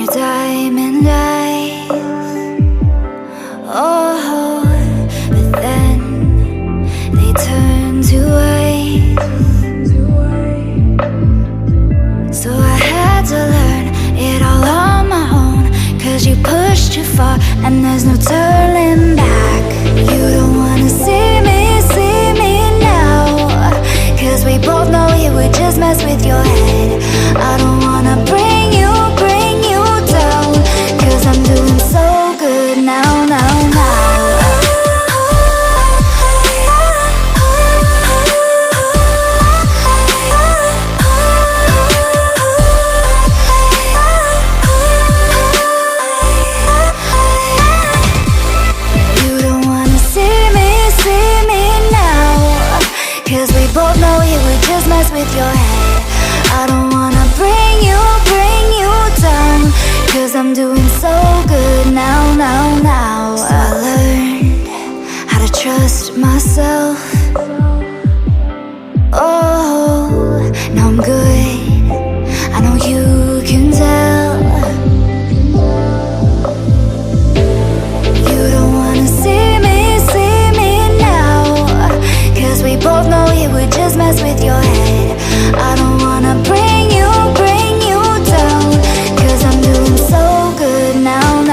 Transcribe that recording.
your diamond eyes. Oh, but then they turn to ice. So I had to learn it all on my own, 'cause you pushed too far and there's no turning back. You don't wanna see me now, 'cause we both know it would just mess with your head. I don't wanna bring you down, 'cause I'm doing so good now. You don't wanna see me now, 'cause we both know it would just mess with your head. I don't wanna bring you down, 'cause I'm doing